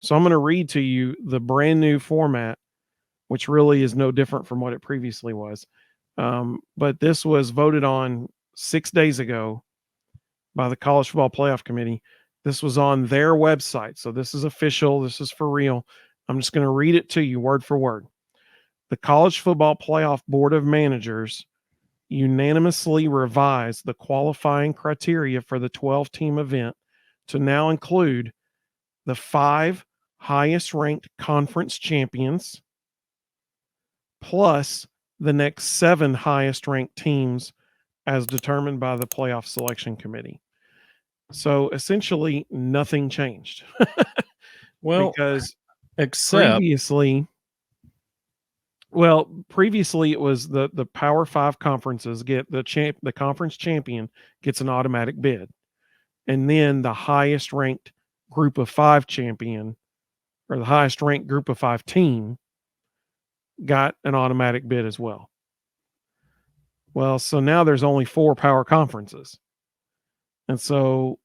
So I'm going to read to you the brand new format, which really is no different from what it previously was. But this was voted on 6 days ago by the College Football Playoff Committee. This was on their website. So this is official. This is for real. I'm just going to read it to you word for word. The College Football Playoff Board of Managers unanimously revised the qualifying criteria for the 12-team event to now include the 5 highest ranked conference champions plus the next 7 highest ranked teams as determined by the playoff selection committee. So essentially nothing changed. Well, because except previously it was the Power 5 conferences get the conference champion gets an automatic bid. And then the highest ranked group of 5 champion or the highest ranked group of 5 team got an automatic bid as well. Well, so now there's only 4 power conferences. And so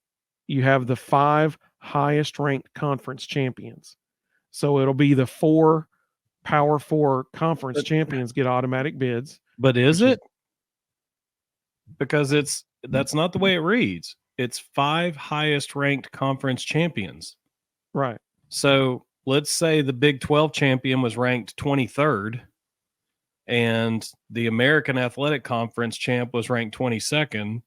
you have the 5 highest ranked conference champions. So it'll be the 4 Power 4 conference champions get automatic bids. But is it? Because that's not the way it reads. It's 5 highest ranked conference champions. Right. So let's say the Big 12 champion was ranked 23rd and the American Athletic Conference champ was ranked 22nd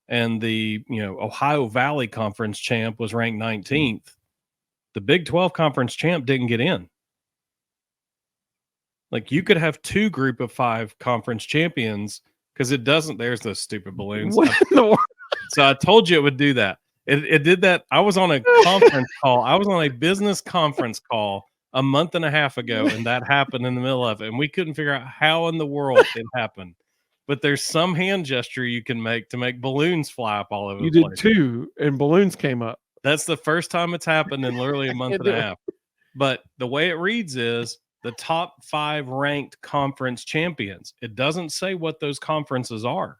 and the Ohio Valley Conference champ was ranked 19th. The Big 12 conference champ didn't get in. Like you could have 2 group of 5 conference champions because it doesn't. There's those stupid balloons. So I told you it would do that. It did that. I was on a conference call. I was on a business conference call a month and a half ago, and that happened in the middle of it. And we couldn't figure out how in the world it happened. But there's some hand gesture you can make to make balloons fly up all over the place. You did 2, and balloons came up. That's the first time it's happened in literally a month and a half. But the way it reads is the top 5 ranked conference champions. It doesn't say what those conferences are.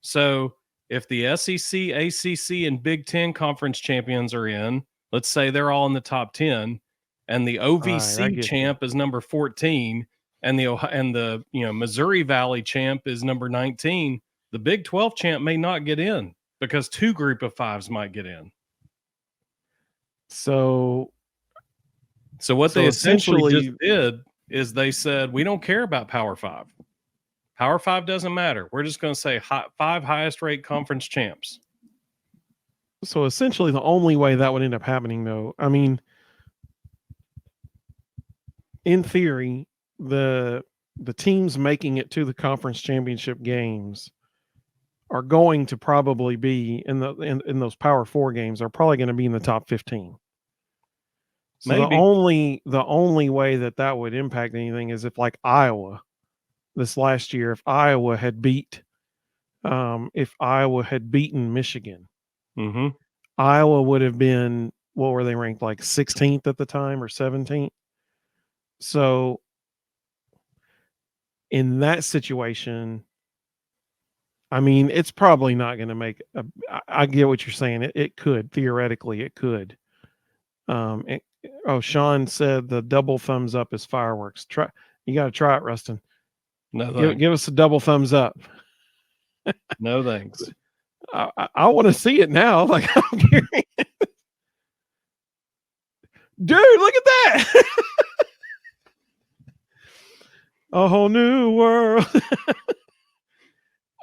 So if the SEC, ACC, and Big Ten conference champions are in, let's say they're all in the top 10, and the OVC champ is number 14, and the Missouri Valley champ is number 19, the Big 12 champ may not get in because 2 group of 5s might get in. So what they essentially just did is they said, we don't care about Power 5. Power 5 doesn't matter. We're just going to say 5 highest ranked conference champs. So essentially the only way that would end up happening, though, I mean, in theory, the teams making it to the conference championship games are going to probably be in those Power 4 games are probably going to be in the top 15. So the only way that would impact anything is if, like Iowa, this last year, if Iowa had beaten Michigan, Iowa would have been, what were they ranked, like 16th at the time or 17th? So in that situation, I mean, it's probably not going to make I get what you're saying. It could, theoretically, it could. Sean said the double thumbs up is fireworks. You got to try it, Rustin. No, give us a double thumbs up. No thanks. I want to see it now. Like, I'm curious. Dude, look at that. A whole new world.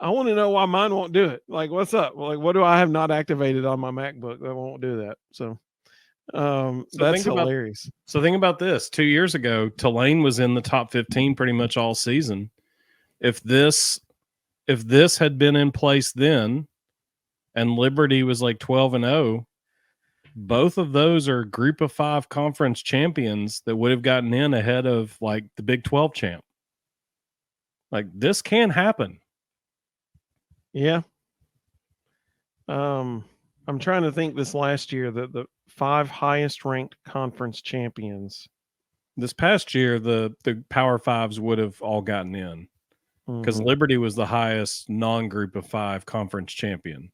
I want to know why mine won't do it. Like, what's up? Like, what do I have not activated on my MacBook that won't do that? So that's hilarious. So think about this. 2 years ago, Tulane was in the top 15 pretty much all season. If this had been in place then and Liberty was like 12-0, both of those are group of 5 conference champions that would have gotten in ahead of like the Big 12 champ. Like, this can happen. Yeah. I'm trying to think this last year that the 5 highest ranked conference champions. This past year, the Power 5s would have all gotten in because Liberty was the highest non-group of 5 conference champion.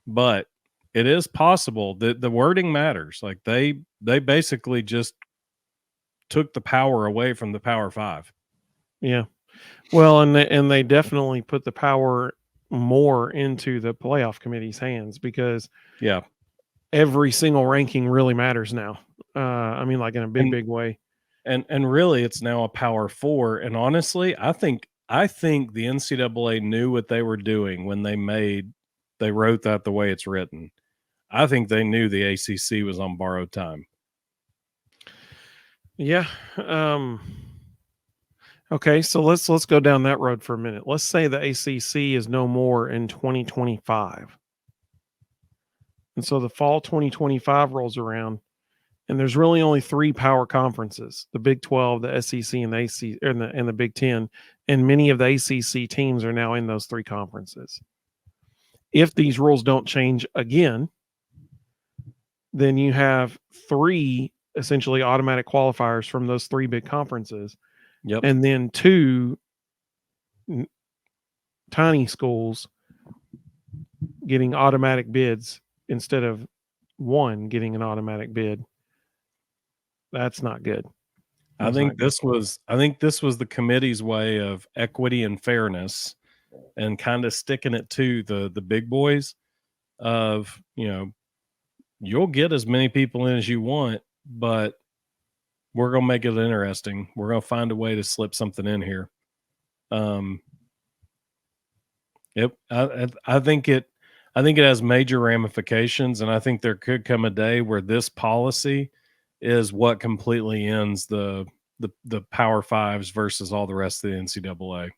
But it is possible that the wording matters. Like they basically just took the power away from the Power Five. Yeah. Well, and they definitely put the power more into the playoff committee's hands because Yeah. every single ranking really matters now. I mean, like in a big way. And really it's now a Power Four. And honestly, I think the NCAA knew what they were doing when they wrote that the way it's written. I think they knew the ACC was on borrowed time. Yeah. Okay, so let's go down that road for a minute. Let's say the ACC is no more in 2025. And so the fall 2025 rolls around and there's really only 3 power conferences, the Big 12, the SEC and the AC and the Big 10, and many of the ACC teams are now in those 3 conferences. If these rules don't change again, then you have 3 essentially automatic qualifiers from those 3 big conferences. Yep. And then 2 tiny schools getting automatic bids instead of 1 getting an automatic bid. That's not good. I think this was the committee's way of equity and fairness and kind of sticking it to the big boys of, you'll get as many people in as you want, but we're going to make it interesting. We're going to find a way to slip something in here. Yep. I think it has major ramifications, and I think there could come a day where this policy is what completely ends the Power Fives versus all the rest of the NCAA.